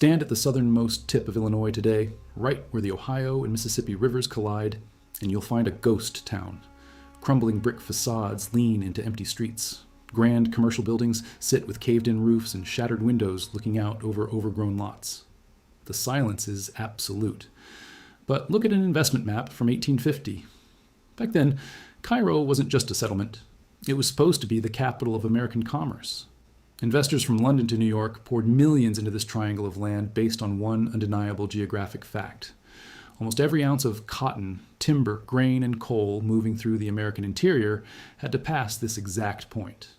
Stand at the southernmost tip of Illinois today, right where the Ohio and Mississippi rivers collide, and you'll find a ghost town. Crumbling brick facades lean into empty streets. Grand commercial buildings sit with caved-in roofs and shattered windows looking out over overgrown lots. The silence is absolute. But look at an investment map from 1850. Back then, Cairo wasn't just a settlement. It was supposed to be the capital of American commerce. Investors from London to New York poured millions into this triangle of land based on one undeniable geographic fact. Almost every ounce of cotton, timber, grain, and coal moving through the American interior had to pass this exact point.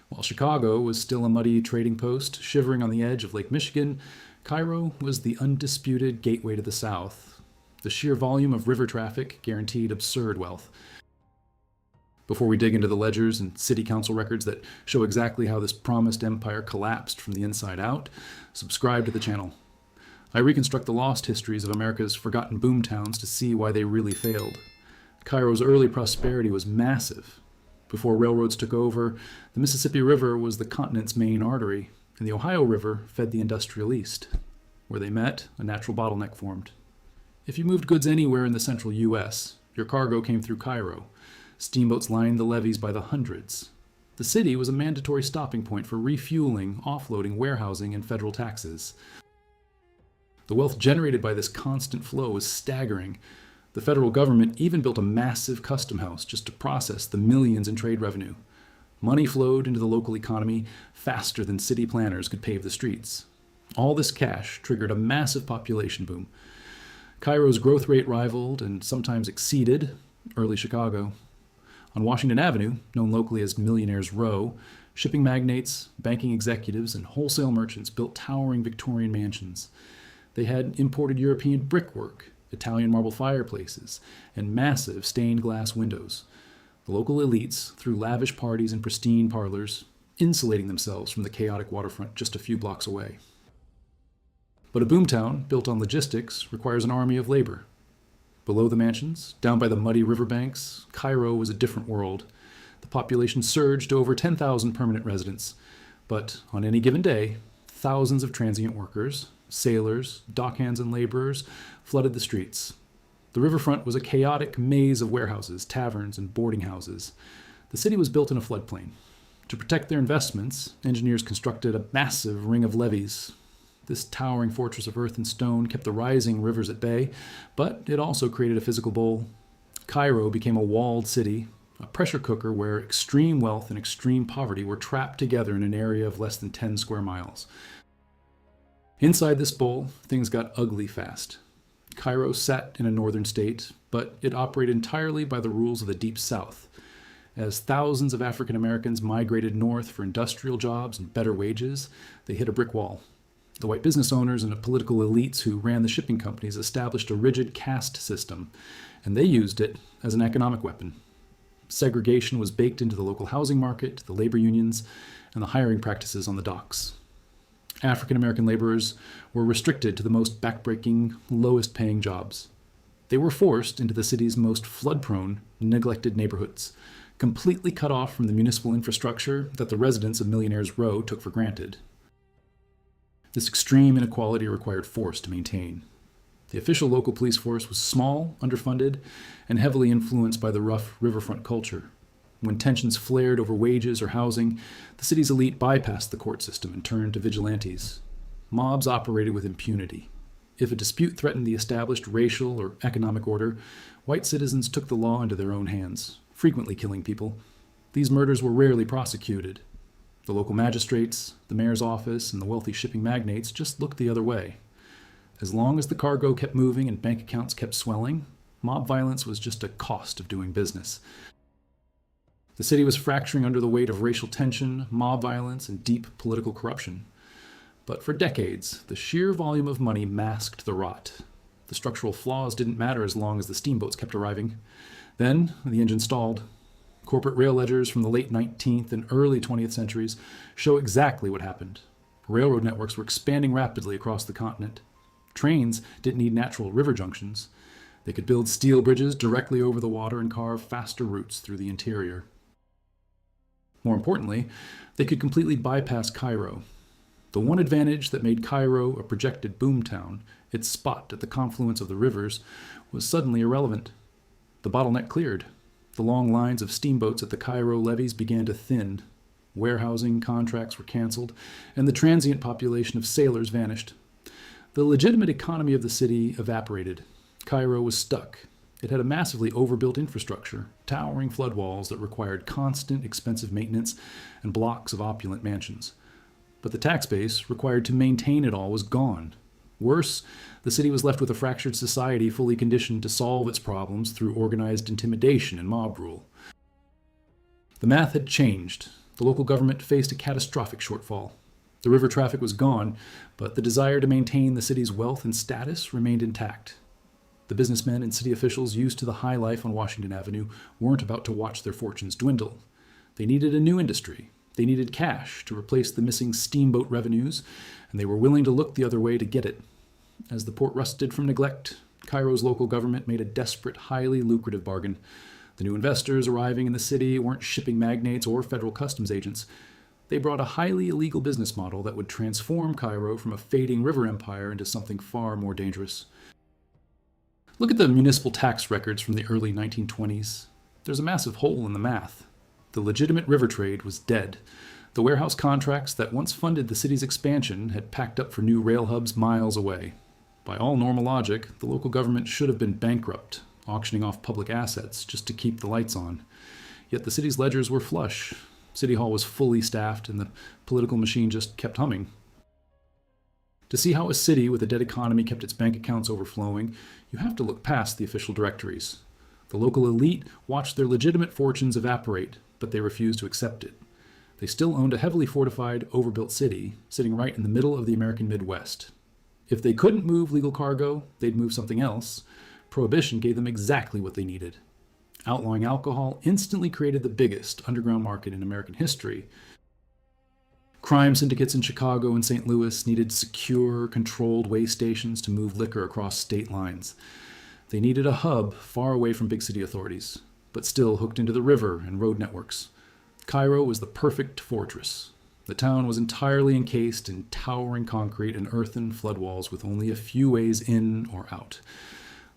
While Chicago was still a muddy trading post shivering on the edge of Lake Michigan, Cairo was the undisputed gateway to the South. The sheer volume of river traffic guaranteed absurd wealth. Before we dig into the ledgers and city council records that show exactly how this promised empire collapsed from the inside out, subscribe to the channel. I reconstruct the lost histories of America's forgotten boomtowns to see why they really failed. Cairo's early prosperity was massive. Before railroads took over, the Mississippi River was the continent's main artery, and the Ohio River fed the industrial east. Where they met, a natural bottleneck formed. If you moved goods anywhere in the central U.S., your cargo came through Cairo. Steamboats lined the levees by the hundreds. The city was a mandatory stopping point for refueling, offloading, warehousing, and federal taxes. The wealth generated by this constant flow was staggering. The federal government even built a massive custom house just to process the millions in trade revenue. Money flowed into the local economy faster than city planners could pave the streets. All this cash triggered a massive population boom. Cairo's growth rate rivaled and sometimes exceeded early Chicago. On Washington Avenue, known locally as Millionaire's Row, shipping magnates, banking executives, and wholesale merchants built towering Victorian mansions. They had imported European brickwork, Italian marble fireplaces, and massive stained glass windows. The local elites threw lavish parties in pristine parlors, insulating themselves from the chaotic waterfront just a few blocks away. But a boomtown built on logistics requires an army of labor. Below the mansions, down by the muddy riverbanks, Cairo was a different world. The population surged to over 10,000 permanent residents. But on any given day, thousands of transient workers, sailors, dockhands, and laborers flooded the streets. The riverfront was a chaotic maze of warehouses, taverns, and boarding houses. The city was built in a floodplain. To protect their investments, engineers constructed a massive ring of levees. This towering fortress of earth and stone kept the rising rivers at bay, but it also created a physical bowl. Cairo became a walled city, a pressure cooker where extreme wealth and extreme poverty were trapped together in an area of less than 10 square miles. Inside this bowl, things got ugly fast. Cairo sat in a northern state, but it operated entirely by the rules of the Deep South. As thousands of African Americans migrated north for industrial jobs and better wages, they hit a brick wall. The white business owners and the political elites who ran the shipping companies established a rigid caste system, and they used it as an economic weapon. Segregation was baked into the local housing market, the labor unions, and the hiring practices on the docks. African American laborers were restricted to the most backbreaking, lowest-paying jobs. They were forced into the city's most flood-prone, neglected neighborhoods, completely cut off from the municipal infrastructure that the residents of Millionaire's Row took for granted. This extreme inequality required force to maintain. The official local police force was small, underfunded, and heavily influenced by the rough riverfront culture. When tensions flared over wages or housing, the city's elite bypassed the court system and turned to vigilantes. Mobs operated with impunity. If a dispute threatened the established racial or economic order, white citizens took the law into their own hands, frequently killing people. These murders were rarely prosecuted. The local magistrates, the mayor's office, and the wealthy shipping magnates just looked the other way. As long as the cargo kept moving and bank accounts kept swelling, mob violence was just a cost of doing business. The city was fracturing under the weight of racial tension, mob violence, and deep political corruption. But for decades, the sheer volume of money masked the rot. The structural flaws didn't matter as long as the steamboats kept arriving. Then, the engine stalled. Corporate rail ledgers from the late 19th and early 20th centuries show exactly what happened. Railroad networks were expanding rapidly across the continent. Trains didn't need natural river junctions. They could build steel bridges directly over the water and carve faster routes through the interior. More importantly, they could completely bypass Cairo. The one advantage that made Cairo a projected boomtown, its spot at the confluence of the rivers, was suddenly irrelevant. The bottleneck cleared. The long lines of steamboats at the Cairo levees began to thin. Warehousing contracts were canceled, and the transient population of sailors vanished. The legitimate economy of the city evaporated. Cairo was stuck. It had a massively overbuilt infrastructure, towering flood walls that required constant, expensive maintenance, and blocks of opulent mansions. But the tax base required to maintain it all was gone. Worse, the city was left with a fractured society fully conditioned to solve its problems through organized intimidation and mob rule. The math had changed. The local government faced a catastrophic shortfall. The river traffic was gone, but the desire to maintain the city's wealth and status remained intact. The businessmen and city officials used to the high life on Washington Avenue weren't about to watch their fortunes dwindle. They needed a new industry. They needed cash to replace the missing steamboat revenues, and they were willing to look the other way to get it. As the port rusted from neglect, Cairo's local government made a desperate, highly lucrative bargain. The new investors arriving in the city weren't shipping magnates or federal customs agents. They brought a highly illegal business model that would transform Cairo from a fading river empire into something far more dangerous. Look at the municipal tax records from the early 1920s. There's a massive hole in the math. The legitimate river trade was dead. The warehouse contracts that once funded the city's expansion had packed up for new rail hubs miles away. By all normal logic, the local government should have been bankrupt, auctioning off public assets just to keep the lights on. Yet the city's ledgers were flush. City Hall was fully staffed, and the political machine just kept humming. To see how a city with a dead economy kept its bank accounts overflowing, you have to look past the official directories. The local elite watched their legitimate fortunes evaporate, but they refused to accept it. They still owned a heavily fortified, overbuilt city, sitting right in the middle of the American Midwest. If they couldn't move legal cargo, they'd move something else. Prohibition gave them exactly what they needed. Outlawing alcohol instantly created the biggest underground market in American history. Crime syndicates in Chicago and St. Louis needed secure, controlled way stations to move liquor across state lines. They needed a hub far away from big city authorities, but still hooked into the river and road networks. Cairo was the perfect fortress. The town was entirely encased in towering concrete and earthen flood walls with only a few ways in or out.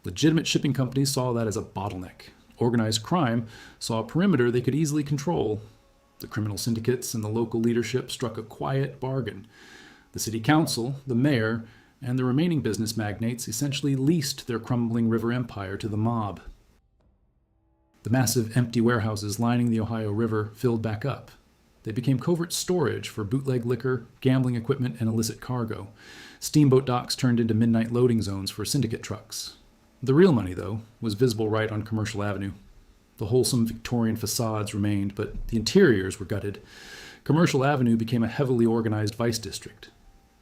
Legitimate shipping companies saw that as a bottleneck. Organized crime saw a perimeter they could easily control. The criminal syndicates and the local leadership struck a quiet bargain. The city council, the mayor, and the remaining business magnates essentially leased their crumbling river empire to the mob. The massive empty warehouses lining the Ohio River filled back up. They became covert storage for bootleg liquor, gambling equipment, and illicit cargo. Steamboat docks turned into midnight loading zones for syndicate trucks. The real money, though, was visible right on Commercial Avenue. The wholesome Victorian facades remained, but the interiors were gutted. Commercial Avenue became a heavily organized vice district.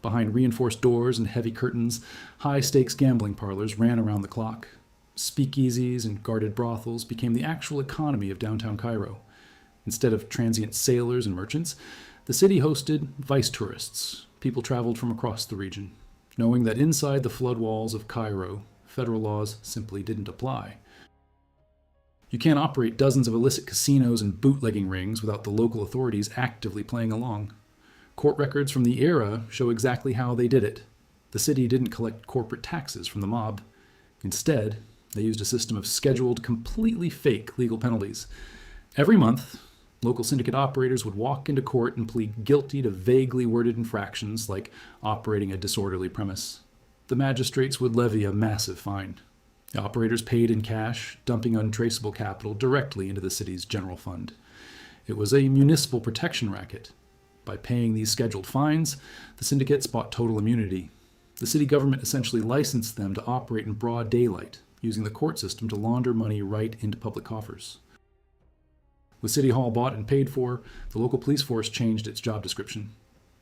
Behind reinforced doors and heavy curtains, high-stakes gambling parlors ran around the clock. Speakeasies and guarded brothels became the actual economy of downtown Cairo. Instead of transient sailors and merchants, the city hosted vice tourists. People traveled from across the region, knowing that inside the flood walls of Cairo, federal laws simply didn't apply. You can't operate dozens of illicit casinos and bootlegging rings without the local authorities actively playing along. Court records from the era show exactly how they did it. The city didn't collect corporate taxes from the mob. Instead, they used a system of scheduled, completely fake legal penalties. Every month, local syndicate operators would walk into court and plead guilty to vaguely worded infractions like operating a disorderly premise. The magistrates would levy a massive fine. The operators paid in cash, dumping untraceable capital directly into the city's general fund. It was a municipal protection racket. By paying these scheduled fines, the syndicates bought total immunity. The city government essentially licensed them to operate in broad daylight, using the court system to launder money right into public coffers. With City Hall bought and paid for, the local police force changed its job description.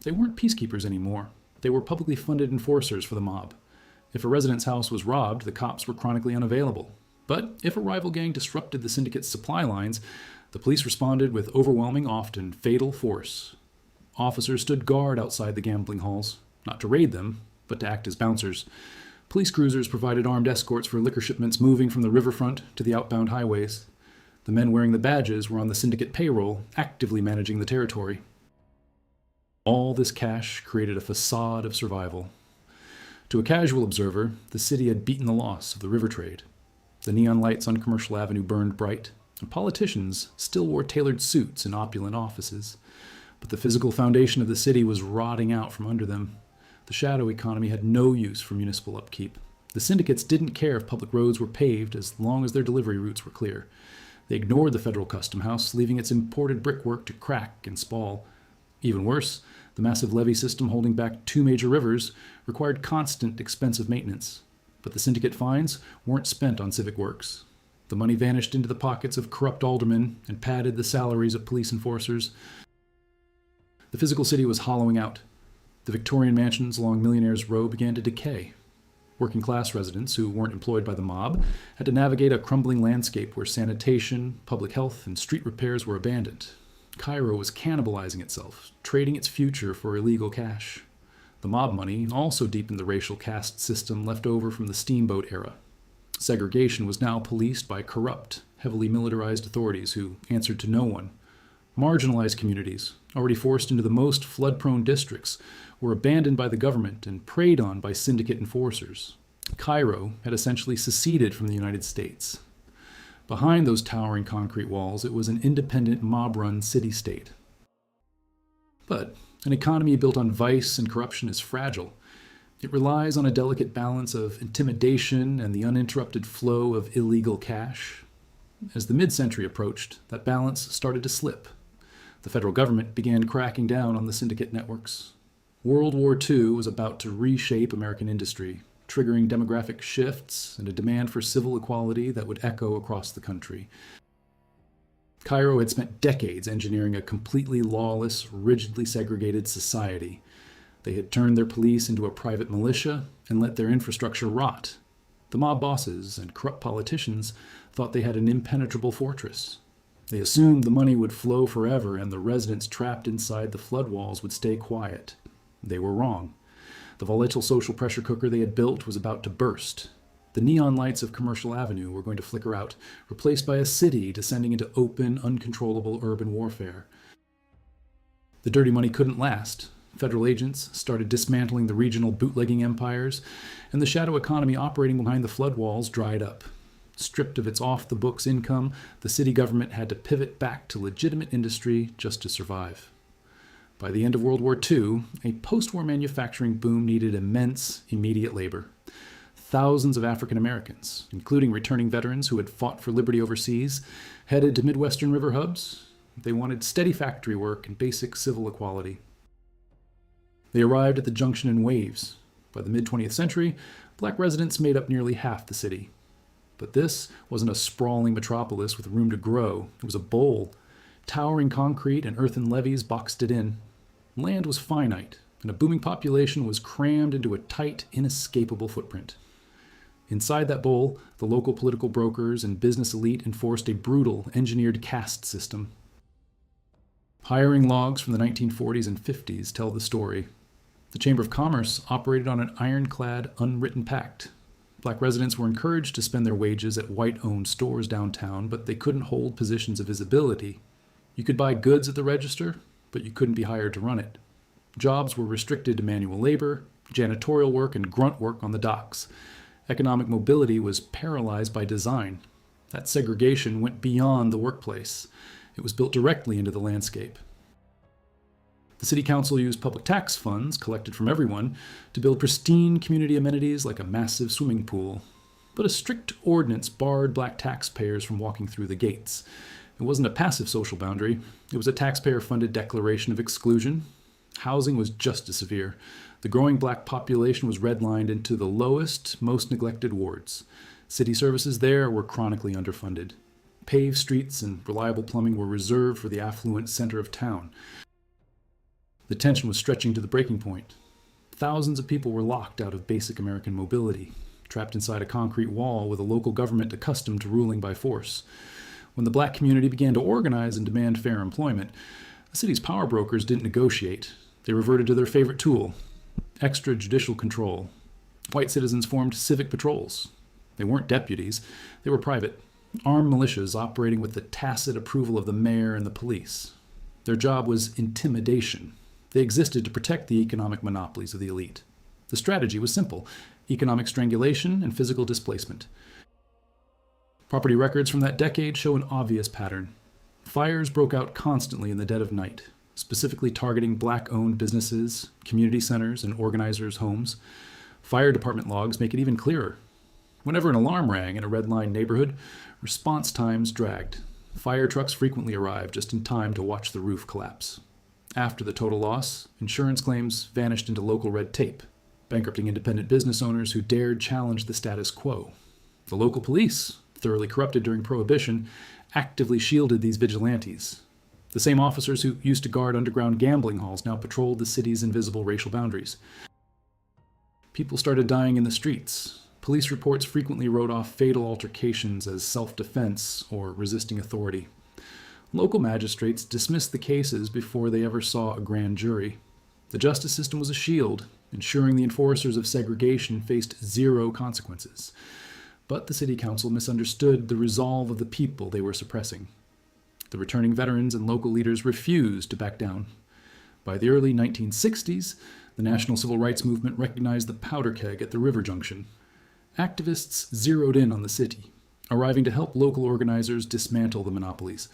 They weren't peacekeepers anymore. They were publicly funded enforcers for the mob. If a resident's house was robbed, the cops were chronically unavailable. But if a rival gang disrupted the syndicate's supply lines, the police responded with overwhelming, often fatal force. Officers stood guard outside the gambling halls, not to raid them, but to act as bouncers. Police cruisers provided armed escorts for liquor shipments moving from the riverfront to the outbound highways. The men wearing the badges were on the syndicate payroll, actively managing the territory. All this cash created a facade of survival. To a casual observer, the city had beaten the loss of the river trade. The neon lights on Commercial Avenue burned bright, and politicians still wore tailored suits in opulent offices. But the physical foundation of the city was rotting out from under them. The shadow economy had no use for municipal upkeep. The syndicates didn't care if public roads were paved as long as their delivery routes were clear. They ignored the federal custom house, leaving its imported brickwork to crack and spall. Even worse, the massive levee system holding back two major rivers required constant, expensive maintenance. But the syndicate fines weren't spent on civic works. The money vanished into the pockets of corrupt aldermen and padded the salaries of police enforcers. The physical city was hollowing out. The Victorian mansions along Millionaire's Row began to decay. Working-class residents who weren't employed by the mob had to navigate a crumbling landscape where sanitation, public health, and street repairs were abandoned. Cairo was cannibalizing itself, trading its future for illegal cash. The mob money also deepened the racial caste system left over from the steamboat era. Segregation was now policed by corrupt, heavily militarized authorities who answered to no one. Marginalized communities, already forced into the most flood-prone districts, were abandoned by the government and preyed on by syndicate enforcers. Cairo had essentially seceded from the United States. Behind those towering concrete walls, it was an independent mob-run city-state. But an economy built on vice and corruption is fragile. It relies on a delicate balance of intimidation and the uninterrupted flow of illegal cash. As the mid-century approached, that balance started to slip. The federal government began cracking down on the syndicate networks. World War II was about to reshape American industry, triggering demographic shifts and a demand for civil equality that would echo across the country. Cairo had spent decades engineering a completely lawless, rigidly segregated society. They had turned their police into a private militia and let their infrastructure rot. The mob bosses and corrupt politicians thought they had an impenetrable fortress. They assumed the money would flow forever and the residents trapped inside the flood walls would stay quiet. They were wrong. The volatile social pressure cooker they had built was about to burst. The neon lights of Commercial Avenue were going to flicker out, replaced by a city descending into open, uncontrollable urban warfare. The dirty money couldn't last. Federal agents started dismantling the regional bootlegging empires, and the shadow economy operating behind the flood walls dried up. Stripped of its off-the-books income, the city government had to pivot back to legitimate industry just to survive. By the end of World War II, a post-war manufacturing boom needed immense, immediate labor. Thousands of African Americans, including returning veterans who had fought for liberty overseas, headed to Midwestern river hubs. They wanted steady factory work and basic civil equality. They arrived at the junction in waves. By the mid-20th century, black residents made up nearly half the city. But this wasn't a sprawling metropolis with room to grow. It was a bowl. Towering concrete and earthen levees boxed it in. Land was finite, and a booming population was crammed into a tight, inescapable footprint. Inside that bowl, the local political brokers and business elite enforced a brutal, engineered caste system. Hiring logs from the 1940s and 50s tell the story. The Chamber of Commerce operated on an ironclad, unwritten pact. Black residents were encouraged to spend their wages at white-owned stores downtown, but they couldn't hold positions of visibility. You could buy goods at the register, but you couldn't be hired to run it. Jobs were restricted to manual labor, janitorial work, and grunt work on the docks. Economic mobility was paralyzed by design. That segregation went beyond the workplace. It was built directly into the landscape. The city council used public tax funds collected from everyone to build pristine community amenities like a massive swimming pool. But a strict ordinance barred black taxpayers from walking through the gates. It wasn't a passive social boundary. It was a taxpayer-funded declaration of exclusion. Housing was just as severe. The growing black population was redlined into the lowest, most neglected wards. City services there were chronically underfunded. Paved streets and reliable plumbing were reserved for the affluent center of town. The tension was stretching to the breaking point. Thousands of people were locked out of basic American mobility, trapped inside a concrete wall with a local government accustomed to ruling by force. When the black community began to organize and demand fair employment, the city's power brokers didn't negotiate. They reverted to their favorite tool, extrajudicial control. White citizens formed civic patrols. They weren't deputies. They were private, armed militias operating with the tacit approval of the mayor and the police. Their job was intimidation. They existed to protect the economic monopolies of the elite. The strategy was simple: economic strangulation and physical displacement. Property records from that decade show an obvious pattern. Fires broke out constantly in the dead of night, specifically targeting black-owned businesses, community centers, and organizers' homes. Fire department logs make it even clearer. Whenever an alarm rang in a red-line neighborhood, response times dragged. Fire trucks frequently arrived just in time to watch the roof collapse. After the total loss, insurance claims vanished into local red tape, bankrupting independent business owners who dared challenge the status quo. The local police, thoroughly corrupted during Prohibition, actively shielded these vigilantes. The same officers who used to guard underground gambling halls now patrolled the city's invisible racial boundaries. People started dying in the streets. Police reports frequently wrote off fatal altercations as self-defense or resisting authority. Local magistrates dismissed the cases before they ever saw a grand jury. The justice system was a shield, ensuring the enforcers of segregation faced zero consequences. But the city council misunderstood the resolve of the people they were suppressing. The returning veterans and local leaders refused to back down. By the early 1960s, the National Civil Rights Movement recognized the powder keg at the river junction. Activists zeroed in on the city, arriving to help local organizers dismantle the monopolies.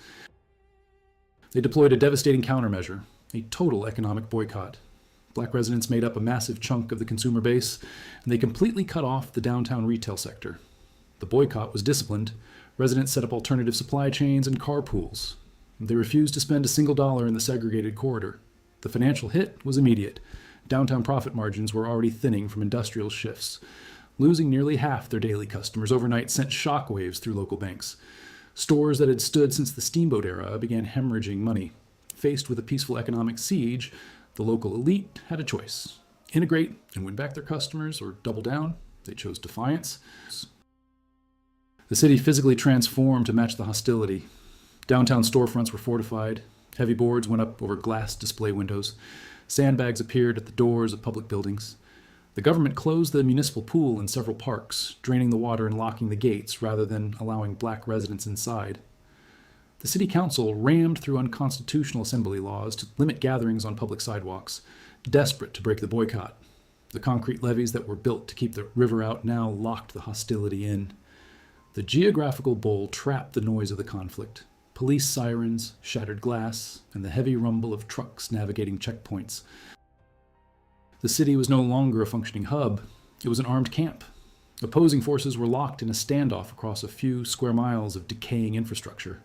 They deployed a devastating countermeasure, a total economic boycott. Black residents made up a massive chunk of the consumer base, and they completely cut off the downtown retail sector. The boycott was disciplined. Residents set up alternative supply chains and carpools. They refused to spend a single dollar in the segregated corridor. The financial hit was immediate. Downtown profit margins were already thinning from industrial shifts. Losing nearly half their daily customers overnight sent shockwaves through local banks. Stores that had stood since the steamboat era began hemorrhaging money. Faced with a peaceful economic siege, the local elite had a choice: integrate and win back their customers, or double down. They chose defiance. The city physically transformed to match the hostility. Downtown storefronts were fortified. Heavy boards went up over glass display windows. Sandbags appeared at the doors of public buildings. The government closed the municipal pool in several parks, draining the water and locking the gates rather than allowing black residents inside. The city council rammed through unconstitutional assembly laws to limit gatherings on public sidewalks, desperate to break the boycott. The concrete levees that were built to keep the river out now locked the hostility in. The geographical bowl trapped the noise of the conflict: police sirens, shattered glass, and the heavy rumble of trucks navigating checkpoints. The city was no longer a functioning hub. It was an armed camp. Opposing forces were locked in a standoff across a few square miles of decaying infrastructure.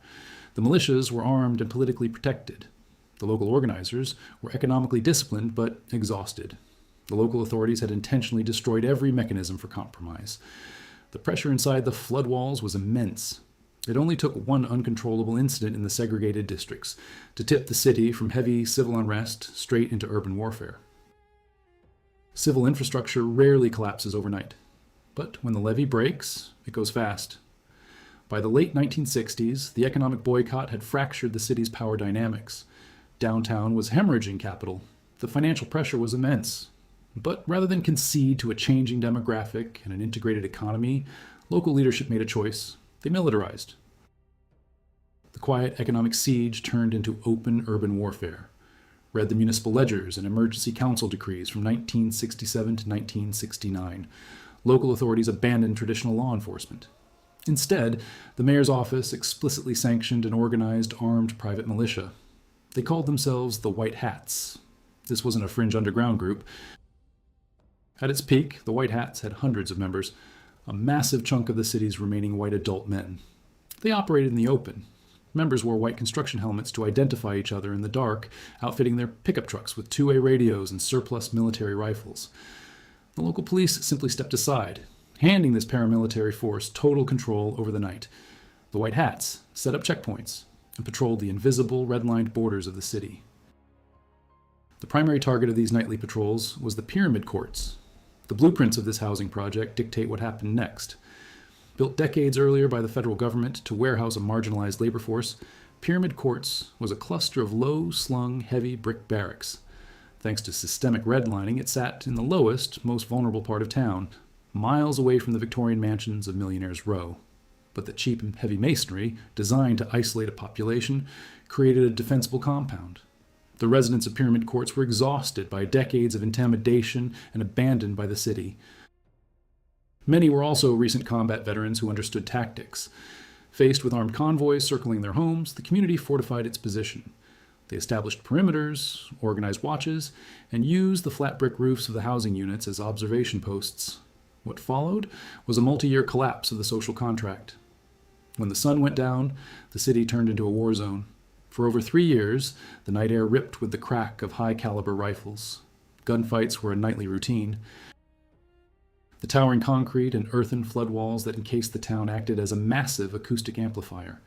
The militias were armed and politically protected. The local organizers were economically disciplined but exhausted. The local authorities had intentionally destroyed every mechanism for compromise. The pressure inside the flood walls was immense. It only took one uncontrollable incident in the segregated districts to tip the city from heavy civil unrest straight into urban warfare. Civil infrastructure rarely collapses overnight, but when the levee breaks, it goes fast. By the late 1960s, the economic boycott had fractured the city's power dynamics. Downtown was hemorrhaging capital. The financial pressure was immense. But rather than concede to a changing demographic and an integrated economy, local leadership made a choice. They militarized. The quiet economic siege turned into open urban warfare. Read the municipal ledgers and emergency council decrees from 1967 to 1969. Local authorities abandoned traditional law enforcement. Instead, the mayor's office explicitly sanctioned an organized armed private militia. They called themselves the White Hats. This wasn't a fringe underground group. At its peak, the White Hats had hundreds of members, a massive chunk of the city's remaining white adult men. They operated in the open. Members wore white construction helmets to identify each other in the dark, outfitting their pickup trucks with two-way radios and surplus military rifles. The local police simply stepped aside, handing this paramilitary force total control over the night. The White Hats set up checkpoints and patrolled the invisible red-lined borders of the city. The primary target of these nightly patrols was the pyramid courts. The blueprints of this housing project dictate what happened next. Built decades earlier by the federal government to warehouse a marginalized labor force, Pyramid Courts was a cluster of low-slung, heavy brick barracks. Thanks to systemic redlining, it sat in the lowest, most vulnerable part of town, miles away from the Victorian mansions of Millionaires' Row. But the cheap and heavy masonry, designed to isolate a population, created a defensible compound. The residents of Pyramid Courts were exhausted by decades of intimidation and abandoned by the city. Many were also recent combat veterans who understood tactics. Faced with armed convoys circling their homes, the community fortified its position. They established perimeters, organized watches, and used the flat brick roofs of the housing units as observation posts. What followed was a multi-year collapse of the social contract. When the sun went down, the city turned into a war zone. For over 3 years, the night air ripped with the crack of high-caliber rifles. Gunfights were a nightly routine. The towering concrete and earthen flood walls that encased the town acted as a massive acoustic amplifier.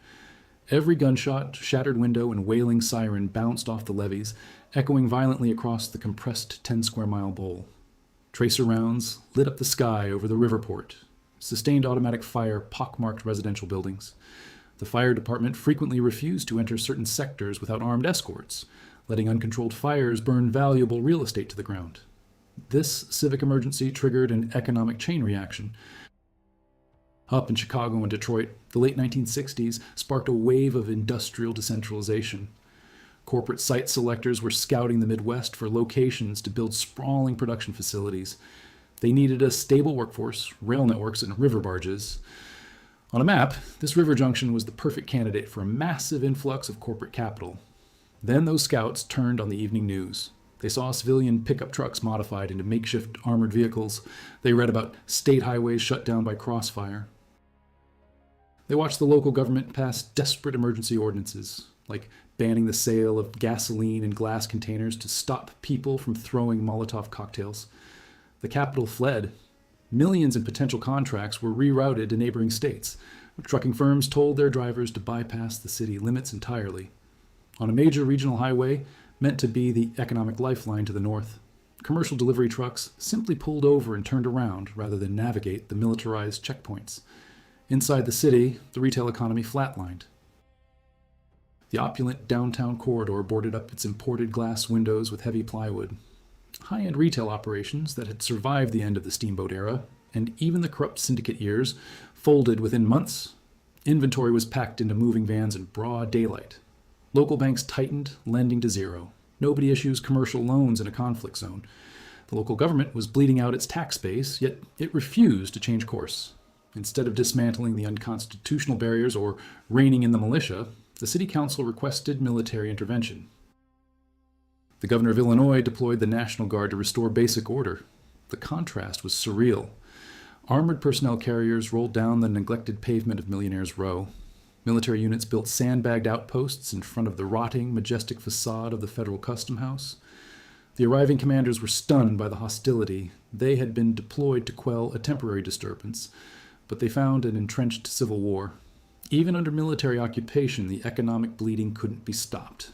Every gunshot, shattered window, and wailing siren bounced off the levees, echoing violently across the compressed 10-square-mile bowl. Tracer rounds lit up the sky over the riverport. Sustained automatic fire pockmarked residential buildings. The fire department frequently refused to enter certain sectors without armed escorts, letting uncontrolled fires burn valuable real estate to the ground. This civic emergency triggered an economic chain reaction. Up in Chicago and Detroit, the late 1960s sparked a wave of industrial decentralization. Corporate site selectors were scouting the Midwest for locations to build sprawling production facilities. They needed a stable workforce, rail networks, and river barges. On a map, this river junction was the perfect candidate for a massive influx of corporate capital. Then those scouts turned on the evening news. They saw civilian pickup trucks modified into makeshift armored vehicles. They read about state highways shut down by crossfire. They watched the local government pass desperate emergency ordinances, like banning the sale of gasoline in glass containers to stop people from throwing Molotov cocktails. The capital fled. Millions in potential contracts were rerouted to neighboring states. Trucking firms told their drivers to bypass the city limits entirely. On a major regional highway, meant to be the economic lifeline to the north, commercial delivery trucks simply pulled over and turned around rather than navigate the militarized checkpoints. Inside the city, the retail economy flatlined. The opulent downtown corridor boarded up its imported glass windows with heavy plywood. High-end retail operations that had survived the end of the steamboat era, and even the corrupt syndicate years, folded within months. Inventory was packed into moving vans in broad daylight. Local banks tightened, lending to zero. Nobody issues commercial loans in a conflict zone. The local government was bleeding out its tax base, yet it refused to change course. Instead of dismantling the unconstitutional barriers or reining in the militia, the city council requested military intervention. The governor of Illinois deployed the National Guard to restore basic order. The contrast was surreal. Armored personnel carriers rolled down the neglected pavement of Millionaire's Row. Military units built sandbagged outposts in front of the rotting, majestic facade of the Federal Custom House. The arriving commanders were stunned by the hostility. They had been deployed to quell a temporary disturbance, but they found an entrenched civil war. Even under military occupation, the economic bleeding couldn't be stopped.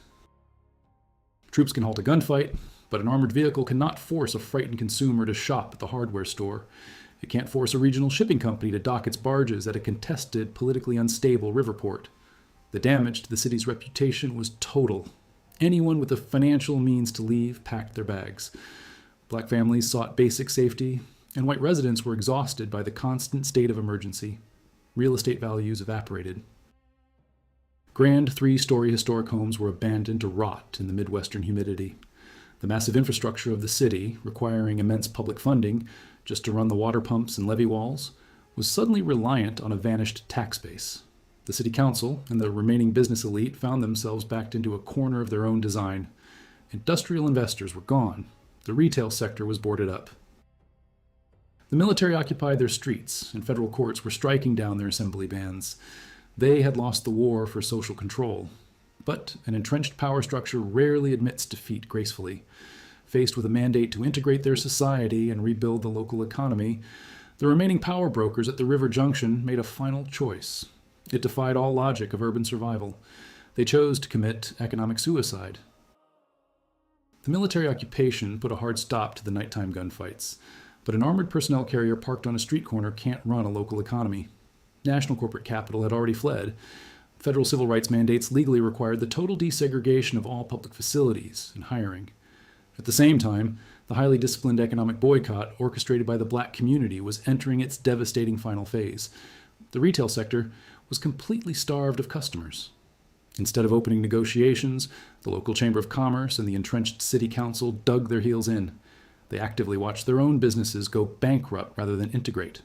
Troops can halt a gunfight, but an armored vehicle cannot force a frightened consumer to shop at the hardware store. It can't force a regional shipping company to dock its barges at a contested, politically unstable river port. The damage to the city's reputation was total. Anyone with the financial means to leave packed their bags. Black families sought basic safety, and white residents were exhausted by the constant state of emergency. Real estate values evaporated. Grand 3-story historic homes were abandoned to rot in the Midwestern humidity. The massive infrastructure of the city, requiring immense public funding just to run the water pumps and levee walls, was suddenly reliant on a vanished tax base. The city council and the remaining business elite found themselves backed into a corner of their own design. Industrial investors were gone. The retail sector was boarded up. The military occupied their streets, and federal courts were striking down their assembly bans. They had lost the war for social control. But an entrenched power structure rarely admits defeat gracefully. Faced with a mandate to integrate their society and rebuild the local economy, the remaining power brokers at the river junction made a final choice. It defied all logic of urban survival. They chose to commit economic suicide. The military occupation put a hard stop to the nighttime gunfights, but an armored personnel carrier parked on a street corner can't run a local economy. National corporate capital had already fled. Federal civil rights mandates legally required the total desegregation of all public facilities and hiring. At the same time, the highly disciplined economic boycott orchestrated by the black community was entering its devastating final phase. The retail sector was completely starved of customers. Instead of opening negotiations, the local Chamber of Commerce and the entrenched city council dug their heels in. They actively watched their own businesses go bankrupt rather than integrate.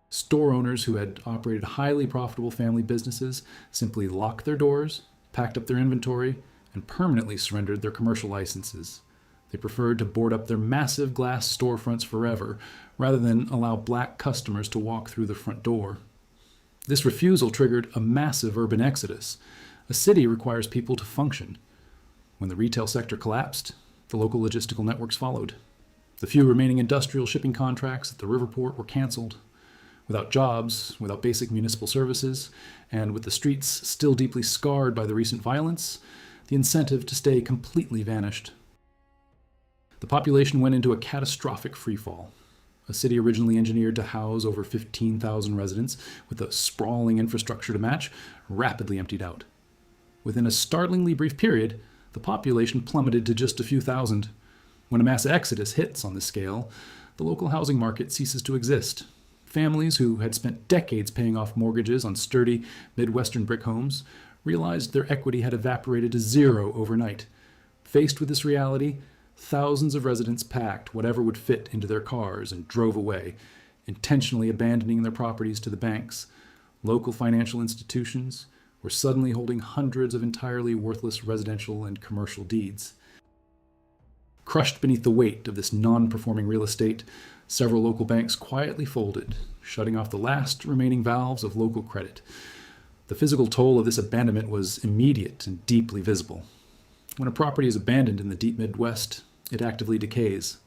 Store owners who had operated highly profitable family businesses simply locked their doors, packed up their inventory, and permanently surrendered their commercial licenses. They preferred to board up their massive glass storefronts forever rather than allow black customers to walk through the front door. This refusal triggered a massive urban exodus. A city requires people to function. When the retail sector collapsed, the local logistical networks followed. The few remaining industrial shipping contracts at the riverport were canceled. Without jobs, without basic municipal services, and with the streets still deeply scarred by the recent violence, the incentive to stay completely vanished. The population went into a catastrophic freefall. A city originally engineered to house over 15,000 residents, with a sprawling infrastructure to match, rapidly emptied out. Within a startlingly brief period, the population plummeted to just a few thousand. When a mass exodus hits on this scale, the local housing market ceases to exist. Families who had spent decades paying off mortgages on sturdy Midwestern brick homes realized their equity had evaporated to zero overnight. Faced with this reality, thousands of residents packed whatever would fit into their cars and drove away, intentionally abandoning their properties to the banks. Local financial institutions were suddenly holding hundreds of entirely worthless residential and commercial deeds. Crushed beneath the weight of this non-performing real estate, several local banks quietly folded, shutting off the last remaining valves of local credit. The physical toll of this abandonment was immediate and deeply visible. When a property is abandoned in the deep Midwest, it actively decays.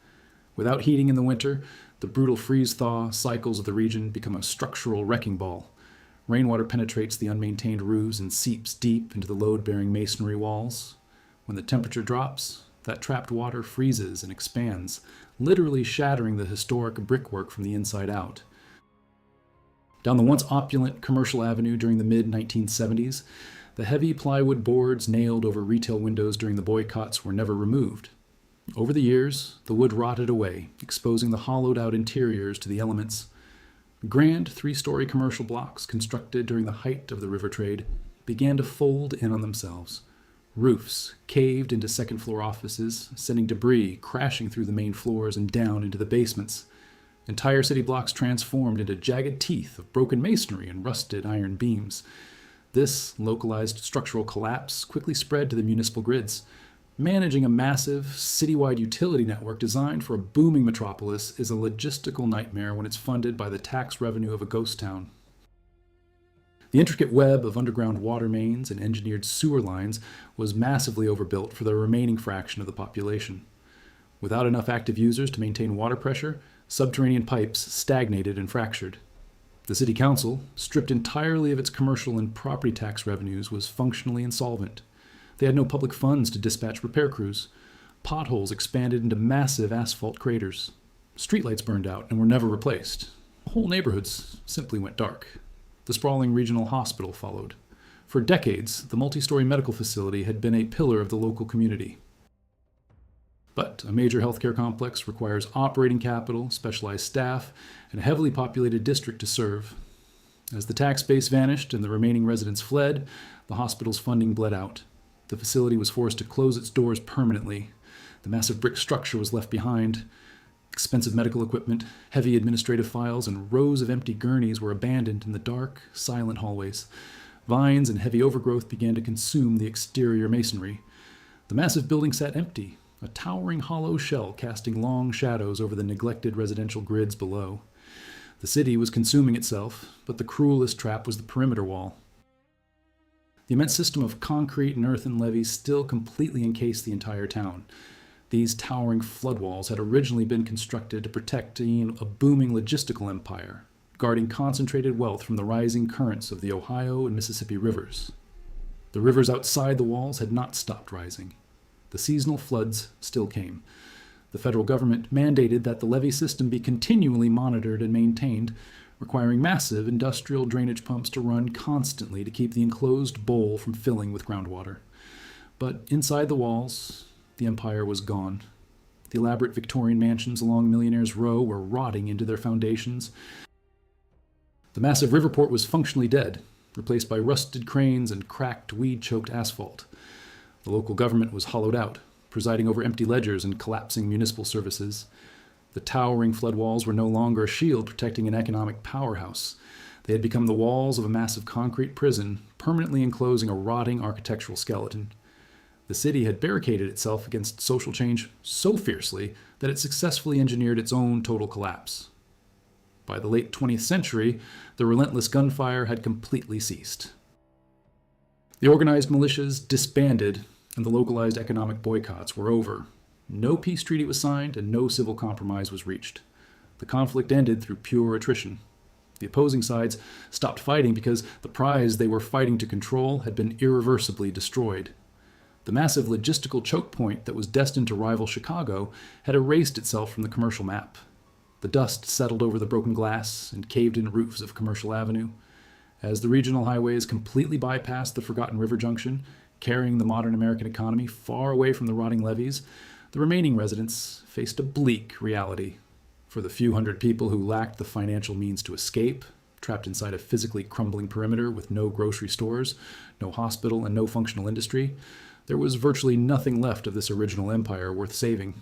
Without heating in the winter, the brutal freeze-thaw cycles of the region become a structural wrecking ball. Rainwater penetrates the unmaintained roofs and seeps deep into the load-bearing masonry walls. When the temperature drops, that trapped water freezes and expands, literally shattering the historic brickwork from the inside out. Down the once opulent Commercial Avenue during the mid-1970s, the heavy plywood boards nailed over retail windows during the boycotts were never removed. Over the years, the wood rotted away, exposing the hollowed-out interiors to the elements. Grand three-story commercial blocks constructed during the height of the river trade began to fold in on themselves. Roofs caved into second-floor offices, sending debris crashing through the main floors and down into the basements. Entire city blocks transformed into jagged teeth of broken masonry and rusted iron beams. This localized structural collapse quickly spread to the municipal grids. Managing a massive, citywide utility network designed for a booming metropolis is a logistical nightmare when it's funded by the tax revenue of a ghost town. The intricate web of underground water mains and engineered sewer lines was massively overbuilt for the remaining fraction of the population. Without enough active users to maintain water pressure, subterranean pipes stagnated and fractured. The city council, stripped entirely of its commercial and property tax revenues, was functionally insolvent. They had no public funds to dispatch repair crews. Potholes expanded into massive asphalt craters. Streetlights burned out and were never replaced. Whole neighborhoods simply went dark. The sprawling regional hospital followed. For decades, the multi-story medical facility had been a pillar of the local community. But a major healthcare complex requires operating capital, specialized staff, and a heavily populated district to serve. As the tax base vanished and the remaining residents fled, the hospital's funding bled out. The facility was forced to close its doors permanently. The massive brick structure was left behind. Expensive medical equipment, heavy administrative files, and rows of empty gurneys were abandoned in the dark, silent hallways. Vines and heavy overgrowth began to consume the exterior masonry. The massive building sat empty, a towering hollow shell casting long shadows over the neglected residential grids below. The city was consuming itself, but the cruelest trap was the perimeter wall. The immense system of concrete and earthen levees still completely encased the entire town. These towering flood walls had originally been constructed to protect a booming logistical empire, guarding concentrated wealth from the rising currents of the Ohio and Mississippi rivers. The rivers outside the walls had not stopped rising. The seasonal floods still came. The federal government mandated that the levee system be continually monitored and maintained, requiring massive industrial drainage pumps to run constantly to keep the enclosed bowl from filling with groundwater. But inside the walls, the empire was gone. The elaborate Victorian mansions along Millionaire's Row were rotting into their foundations. The massive riverport was functionally dead. replaced by rusted cranes and cracked, weed-choked asphalt. The local government was hollowed out, presiding over empty ledgers and collapsing municipal services. The towering floodwalls were no longer a shield protecting an economic powerhouse. They had become the walls of a massive concrete prison, permanently enclosing a rotting architectural skeleton. The city had barricaded itself against social change so fiercely that it successfully engineered its own total collapse. By the late 20th century, the relentless gunfire had completely ceased. The organized militias disbanded, and the localized economic boycotts were over. No peace treaty was signed, and no civil compromise was reached. The conflict ended through pure attrition. The opposing sides stopped fighting because the prize they were fighting to control had been irreversibly destroyed. The massive logistical choke point that was destined to rival Chicago had erased itself from the commercial map. The dust settled over the broken glass and caved-in roofs of Commercial Avenue. As the regional highways completely bypassed the forgotten river junction, carrying the modern American economy far away from the rotting levees, the remaining residents faced a bleak reality. For the few hundred people who lacked the financial means to escape, trapped inside a physically crumbling perimeter with no grocery stores, no hospital, and no functional industry, there was virtually nothing left of this original empire worth saving.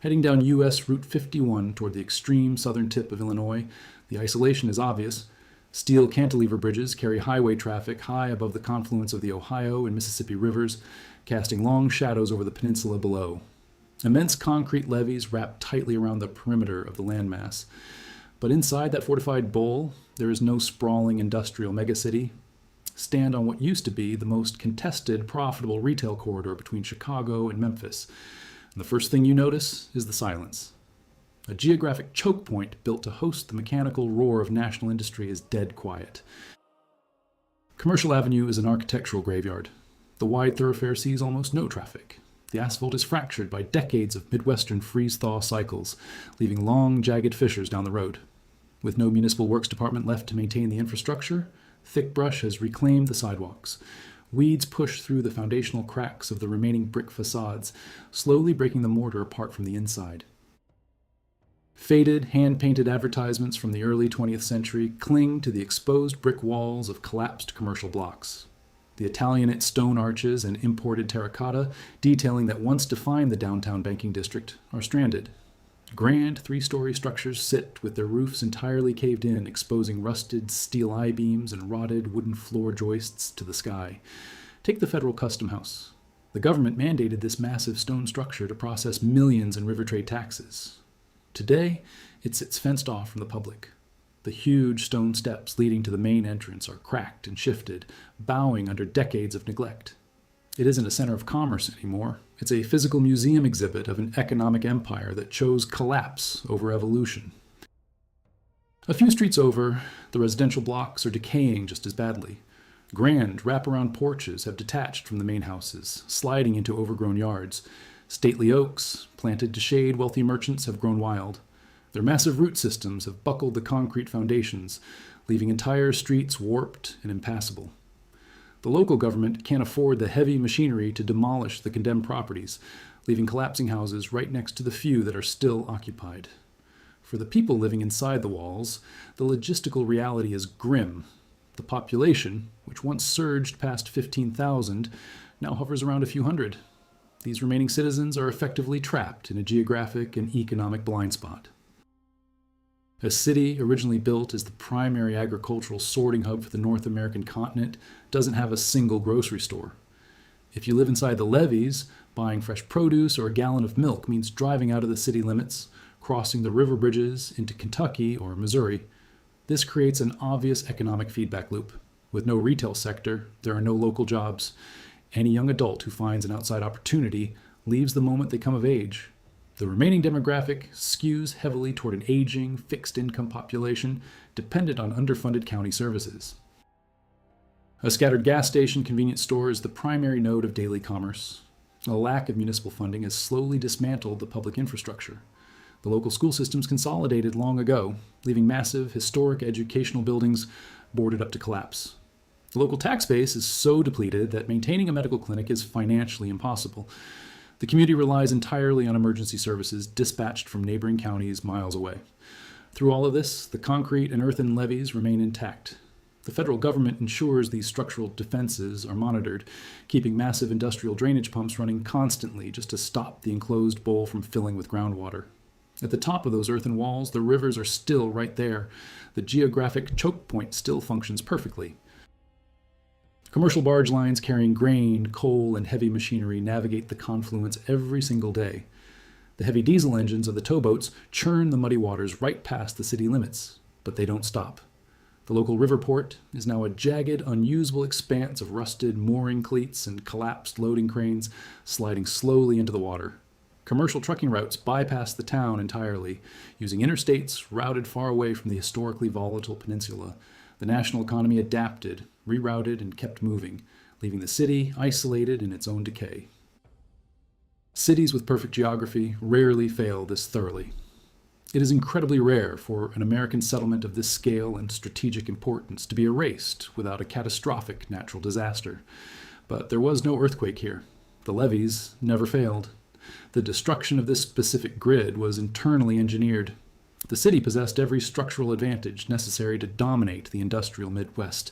Heading down U.S. Route 51 toward the extreme southern tip of Illinois, the isolation is obvious. Steel cantilever bridges carry highway traffic high above the confluence of the Ohio and Mississippi rivers, casting long shadows over the peninsula below. Immense concrete levees wrap tightly around the perimeter of the landmass. But inside that fortified bowl, there is no sprawling industrial megacity. Stand on what used to be the most contested, profitable retail corridor between Chicago and Memphis. And the first thing you notice is the silence. A geographic choke point built to host the mechanical roar of national industry is dead quiet. Commercial Avenue is an architectural graveyard. The wide thoroughfare sees almost no traffic. The asphalt is fractured by decades of Midwestern freeze-thaw cycles, leaving long, jagged fissures down the road. With no municipal works department left to maintain the infrastructure, thick brush has reclaimed the sidewalks. Weeds push through the foundational cracks of the remaining brick facades, slowly breaking the mortar apart from the inside. Faded, hand-painted advertisements from the early 20th century cling to the exposed brick walls of collapsed commercial blocks. The Italianate stone arches and imported terracotta, detailing that once defined the downtown banking district, are stranded. Grand three-story structures sit with their roofs entirely caved in, exposing rusted steel I-beams and rotted wooden floor joists to the sky. Take the Federal Custom House. The government mandated this massive stone structure to process millions in river trade taxes. Today, it sits fenced off from the public. The huge stone steps leading to the main entrance are cracked and shifted, bowing under decades of neglect. It isn't a center of commerce anymore. It's a physical museum exhibit of an economic empire that chose collapse over evolution. A few streets over, the residential blocks are decaying just as badly. Grand wraparound porches have detached from the main houses, sliding into overgrown yards. Stately oaks, planted to shade wealthy merchants, have grown wild. Their massive root systems have buckled the concrete foundations, leaving entire streets warped and impassable. The local government can't afford the heavy machinery to demolish the condemned properties, leaving collapsing houses right next to the few that are still occupied. For the people living inside the walls, the logistical reality is grim. The population, which once surged past 15,000, now hovers around a few hundred. These remaining citizens are effectively trapped in a geographic and economic blind spot. A city originally built as the primary agricultural sorting hub for the North American continent doesn't have a single grocery store. If you live inside the levees, buying fresh produce or a gallon of milk means driving out of the city limits, crossing the river bridges into Kentucky or Missouri. This creates an obvious economic feedback loop. With no retail sector, there are no local jobs. Any young adult who finds an outside opportunity leaves the moment they come of age. The remaining demographic skews heavily toward an aging, fixed-income population dependent on underfunded county services. A scattered gas station convenience store is the primary node of daily commerce. A lack of municipal funding has slowly dismantled the public infrastructure. The local school systems consolidated long ago, leaving massive, historic educational buildings boarded up to collapse. The local tax base is so depleted that maintaining a medical clinic is financially impossible. The community relies entirely on emergency services dispatched from neighboring counties miles away. Through all of this, the concrete and earthen levees remain intact. The federal government ensures these structural defenses are monitored, keeping massive industrial drainage pumps running constantly just to stop the enclosed bowl from filling with groundwater. At the top of those earthen walls, the rivers are still right there. The geographic choke point still functions perfectly. Commercial barge lines carrying grain, coal, and heavy machinery navigate the confluence every single day. The heavy diesel engines of the towboats churn the muddy waters right past the city limits, but they don't stop. The local river port is now a jagged, unusable expanse of rusted mooring cleats and collapsed loading cranes sliding slowly into the water. Commercial trucking routes bypass the town entirely, using interstates routed far away from the historically volatile peninsula. The national economy adapted, rerouted, and kept moving, leaving the city isolated in its own decay. Cities with perfect geography rarely fail this thoroughly. It is incredibly rare for an American settlement of this scale and strategic importance to be erased without a catastrophic natural disaster. But there was no earthquake here. The levees never failed. The destruction of this specific grid was internally engineered. The city possessed every structural advantage necessary to dominate the industrial Midwest,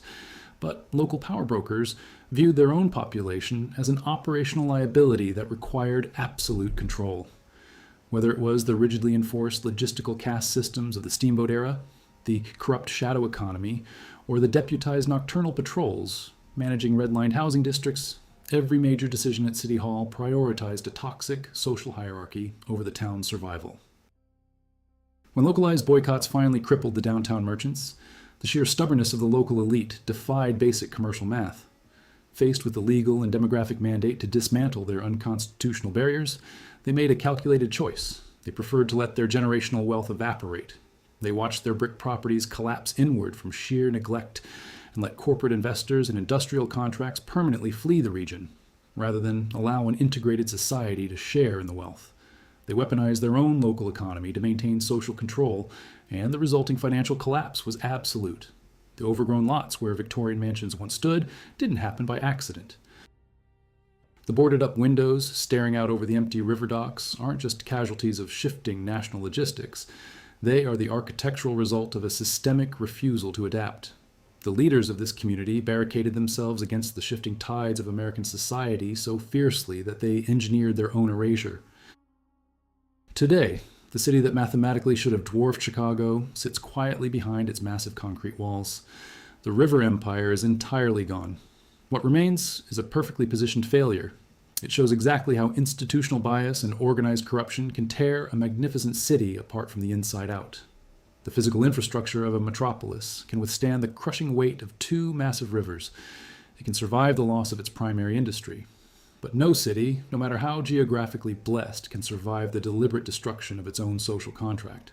but local power brokers viewed their own population as an operational liability that required absolute control. Whether it was the rigidly enforced logistical caste systems of the steamboat era, the corrupt shadow economy, or the deputized nocturnal patrols managing red-lined housing districts, every major decision at City Hall prioritized a toxic social hierarchy over the town's survival. When localized boycotts finally crippled the downtown merchants, the sheer stubbornness of the local elite defied basic commercial math. Faced with the legal and demographic mandate to dismantle their unconstitutional barriers, they made a calculated choice. They preferred to let their generational wealth evaporate. They watched their brick properties collapse inward from sheer neglect and let corporate investors and industrial contracts permanently flee the region, rather than allow an integrated society to share in the wealth. They weaponized their own local economy to maintain social control, and the resulting financial collapse was absolute. The overgrown lots where Victorian mansions once stood didn't happen by accident. The boarded-up windows staring out over the empty river docks aren't just casualties of shifting national logistics. They are the architectural result of a systemic refusal to adapt. The leaders of this community barricaded themselves against the shifting tides of American society so fiercely that they engineered their own erasure. Today, the city that mathematically should have dwarfed Chicago sits quietly behind its massive concrete walls. The river empire is entirely gone. What remains is a perfectly positioned failure. It shows exactly how institutional bias and organized corruption can tear a magnificent city apart from the inside out. The physical infrastructure of a metropolis can withstand the crushing weight of two massive rivers. It can survive the loss of its primary industry. But no city, no matter how geographically blessed, can survive the deliberate destruction of its own social contract.